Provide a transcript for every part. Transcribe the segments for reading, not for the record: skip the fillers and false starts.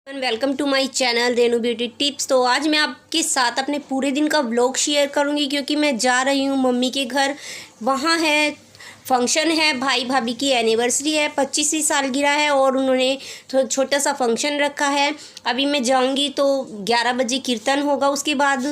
Welcome to my channel Renu Beauty Tips. तो आज मैं आपके साथ अपने पूरे दिन का व्लॉग शेयर करूंगी क्योंकि मैं जा रही हूं मम्मी के घर। वहां है फंक्शन है, भाई भाभी की एनिवर्सरी है, 25वीं सालगिरह है और उन्होंने छोटा सा फंक्शन रखा है। अभी मैं जाऊंगी तो 11 बजे कीर्तन होगा, उसके बाद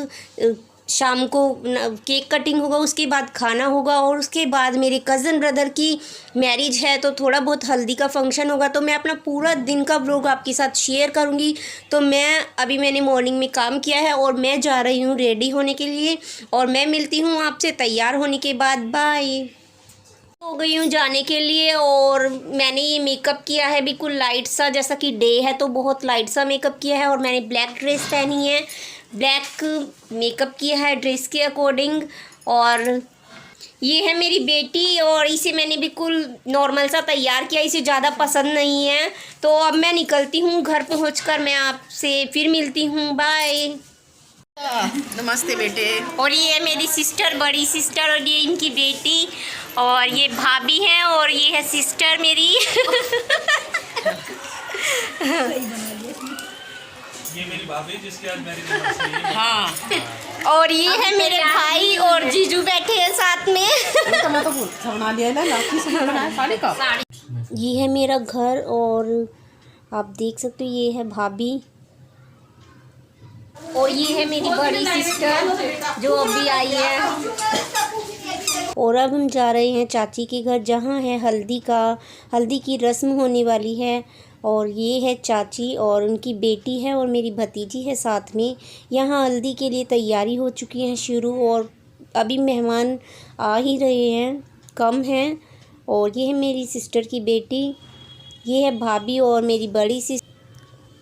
शाम को केक कटिंग होगा, उसके बाद खाना होगा और उसके बाद मेरे कज़न ब्रदर की मैरिज है तो थोड़ा बहुत हल्दी का फंक्शन होगा। तो मैं अपना पूरा दिन का व्लॉग आपके साथ शेयर करूंगी। तो मैंने मॉर्निंग में काम किया है और मैं जा रही हूँ रेडी होने के लिए और मैं मिलती हूँ आपसे तैयार होने के बाद। बाय। हो गई हूँ जाने के लिए और मैंने ये मेकअप किया है बिल्कुल लाइट सा, जैसा कि डे है तो बहुत लाइट सा मेकअप किया है और मैंने ब्लैक ड्रेस पहनी है, ब्लैक मेकअप किया है ड्रेस के अकॉर्डिंग। और ये है मेरी बेटी और इसे मैंने बिल्कुल नॉर्मल सा तैयार किया, इसे ज़्यादा पसंद नहीं है। तो अब मैं निकलती हूँ, घर पहुँचकर मैं आपसे फिर मिलती हूँ। बाय। नमस्ते बेटे। और ये है मेरी सिस्टर, बड़ी सिस्टर, और ये इनकी बेटी, और ये भाभी हैं और ये है सिस्टर मेरी। ये मेरी भाभी जिसके आज मेरी एनिवर्सरी है। हाँ। और ये है मेरे भाई और जीजू बैठे हैं साथ में। ये है मेरा घर और आप देख सकते हो ये है भाभी और ये है मेरी बड़ी सिस्टर जो अभी आई है। और अब हम जा रहे हैं चाची के घर जहाँ है हल्दी की रस्म होने वाली है। और ये है चाची और उनकी बेटी है और मेरी भतीजी है साथ में। यहाँ हल्दी के लिए तैयारी हो चुकी है शुरू और अभी मेहमान आ ही रहे हैं, कम हैं। और ये है मेरी सिस्टर की बेटी, ये है भाभी और मेरी बड़ी सिस्टर।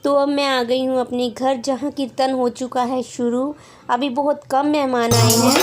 तो अब मैं आ गई हूँ अपने घर जहाँ कीर्तन हो चुका है शुरू। अभी बहुत कम मेहमान आए हैं।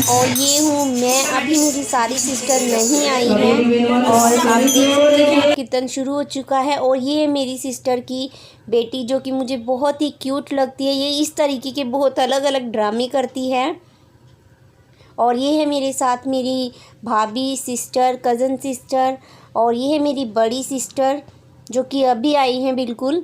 और ये हूँ मैं, अभी मेरी सारी सिस्टर नहीं आई हैं और आप देख सकते हैं कीर्तन शुरू हो चुका है। और ये है मेरी सिस्टर की बेटी जो कि मुझे बहुत ही क्यूट लगती है। ये इस तरीके के बहुत अलग अलग ड्रामे करती है। और ये है मेरे साथ मेरी भाभी, सिस्टर, कज़न सिस्टर, और ये है मेरी बड़ी सिस्टर जो कि अभी आई हैं बिल्कुल।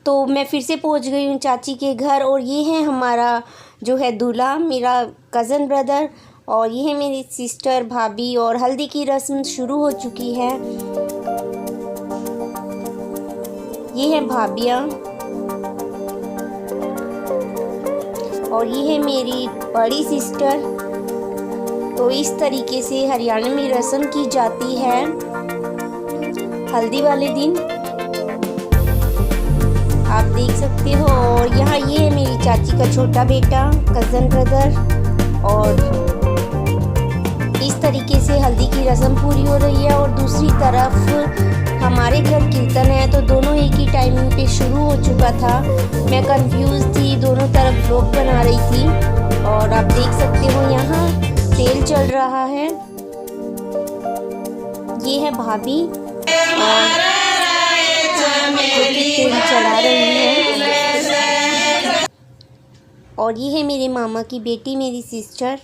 तो मैं फिर से पहुंच गई हूँ चाची के घर और ये है हमारा जो है दूल्हा, मेरा कज़न ब्रदर, और ये है मेरी सिस्टर, भाभी। और हल्दी की रस्म शुरू हो चुकी है। ये है भाभियाँ और ये है मेरी बड़ी सिस्टर। तो इस तरीके से हरियाणा में रस्म की जाती है हल्दी वाले दिन, आप देख सकते हो। और यहाँ ये है मेरी चाची का छोटा बेटा, कज़न ब्रदर। और इस तरीके से हल्दी की रस्म पूरी हो रही है। और दूसरी तरफ हमारे घर कीर्तन है तो दोनों एक ही टाइमिंग पे शुरू हो चुका था। मैं कंफ्यूज थी, दोनों तरफ व्लॉग बना रही थी। और आप देख सकते हो यहाँ तेल चल रहा है। ये है भाभी और तेल चढ़ा रही है। और ये है मेरे मामा की बेटी, मेरी सिस्टर।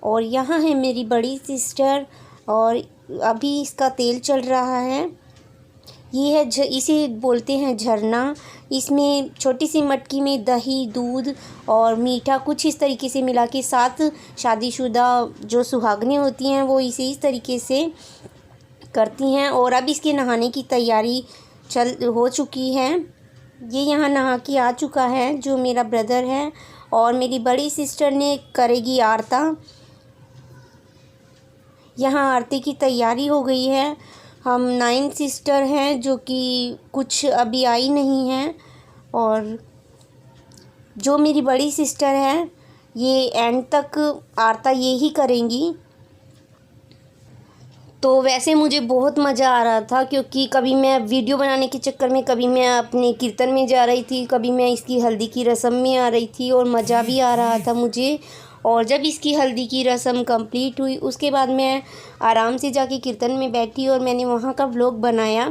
और यहाँ है मेरी बड़ी सिस्टर और अभी इसका तेल चल रहा है। ये है इसे बोलते हैं झरना। इसमें छोटी सी मटकी में दही, दूध और मीठा कुछ इस तरीके से मिला के साथ शादीशुदा जो सुहागनें होती हैं वो इसे इस तरीके से करती हैं। और अब इसके नहाने की तैयारी हो चुकी है। ये यहाँ नहा के आ चुका है जो मेरा ब्रदर है। और मेरी बड़ी सिस्टर ने करेगी आरता। यहाँ आरती की तैयारी हो गई है। हम 9 सिस्टर हैं जो कि कुछ अभी आई नहीं हैं। और जो मेरी बड़ी सिस्टर है ये एंड तक आरता ये ही करेंगी। तो वैसे मुझे बहुत मज़ा आ रहा था क्योंकि कभी मैं वीडियो बनाने के चक्कर में कभी मैं अपने कीर्तन में जा रही थी, कभी मैं इसकी हल्दी की रस्म में आ रही थी और मज़ा भी आ रहा था मुझे। और जब इसकी हल्दी की रस्म कंप्लीट हुई उसके बाद मैं आराम से जाके कीर्तन में बैठी और मैंने वहाँ का व्लॉग बनाया।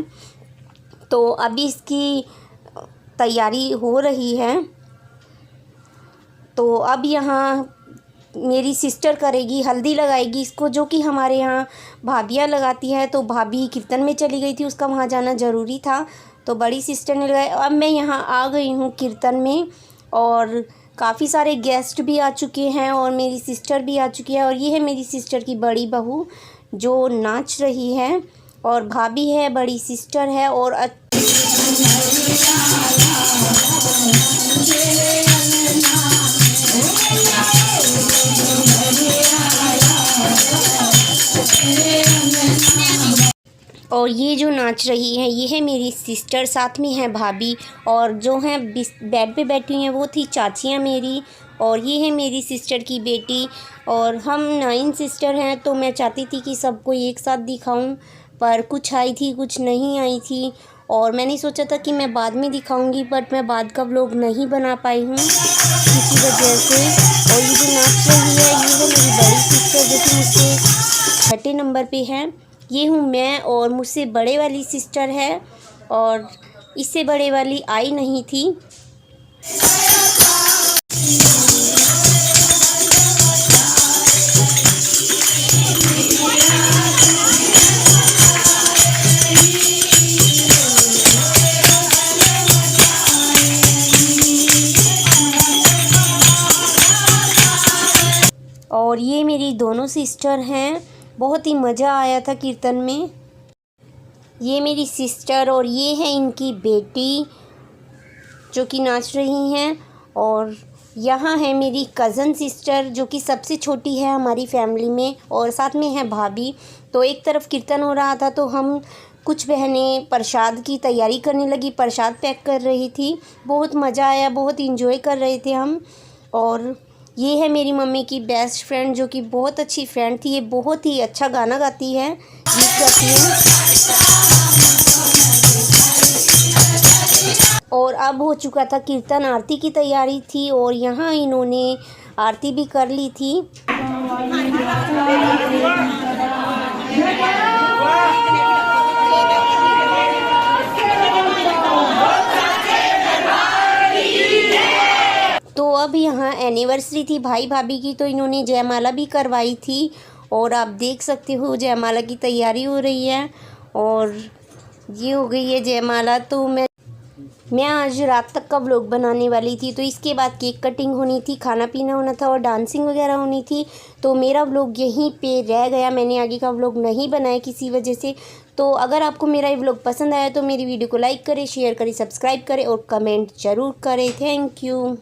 तो अभी इसकी तैयारी हो रही है। तो अब यहाँ मेरी सिस्टर करेगी, हल्दी लगाएगी इसको, जो कि हमारे यहाँ भाभियाँ लगाती है। तो भाभी कीर्तन में चली गई थी, उसका वहाँ जाना ज़रूरी था, तो बड़ी सिस्टर ने लगाया। अब मैं यहाँ आ गई हूँ कीर्तन में, और काफ़ी सारे गेस्ट भी आ चुके हैं और मेरी सिस्टर भी आ चुकी है। और ये है मेरी सिस्टर की बड़ी बहू जो नाच रही है, और भाभी है, बड़ी सिस्टर है, और ये जो नाच रही है ये है मेरी सिस्टर, साथ में है भाभी, और जो हैं बेड पे बैठी हैं वो थी चाचियाँ मेरी, और ये है मेरी सिस्टर की बेटी। और हम 9 सिस्टर हैं, तो मैं चाहती थी कि सबको एक साथ दिखाऊं, पर कुछ आई थी कुछ नहीं आई थी, और मैंने सोचा था कि मैं बाद में दिखाऊंगी, बट मैं बाद का व्लॉग नहीं बना पाई हूँ इसी वजह से। और ये जो नाच रही है ये है मेरी बड़ी सिस्टर, जो कि मुझसे 6ठे नंबर पे है। ये हूँ मैं, और मुझसे बड़े वाली सिस्टर है, और इससे बड़े वाली आई नहीं थी। और ये मेरी दोनों सिस्टर हैं, बहुत ही मज़ा आया था कीर्तन में। ये मेरी सिस्टर और ये है इनकी बेटी जो कि नाच रही हैं, और यहाँ है मेरी कज़न सिस्टर जो कि सबसे छोटी है हमारी फैमिली में, और साथ में है भाभी। तो एक तरफ कीर्तन हो रहा था, तो हम कुछ बहनें प्रसाद की तैयारी करने लगी, प्रसाद पैक कर रही थी। बहुत मज़ा आया, बहुत इंजॉय कर रहे थे हम। और ये है मेरी मम्मी की बेस्ट फ्रेंड जो कि बहुत अच्छी फ्रेंड थी। ये बहुत ही अच्छा गाना गाती है, गीत गाती है। और अब हो चुका था कीर्तन, आरती की तैयारी थी, और यहाँ इन्होंने आरती भी कर ली थी। तो अब यहाँ एनिवर्सरी थी भाई भाभी की, तो इन्होंने जयमाला भी करवाई थी, और आप देख सकते हो जयमाला की तैयारी हो रही है, और ये हो गई है जयमाला। तो मैं आज रात तक का व्लॉग बनाने वाली थी, तो इसके बाद केक कटिंग होनी थी, खाना पीना होना था, और डांसिंग वगैरह होनी थी। तो मेरा व्लॉग यहीं पे रह गया, मैंने आगे का व्लॉग नहीं बनाया किसी वजह से। तो अगर आपको मेरा ये व्लॉग पसंद आया तो मेरी वीडियो को लाइक करें, शेयर करें, सब्सक्राइब करें और कमेंट ज़रूर करें। Thank you.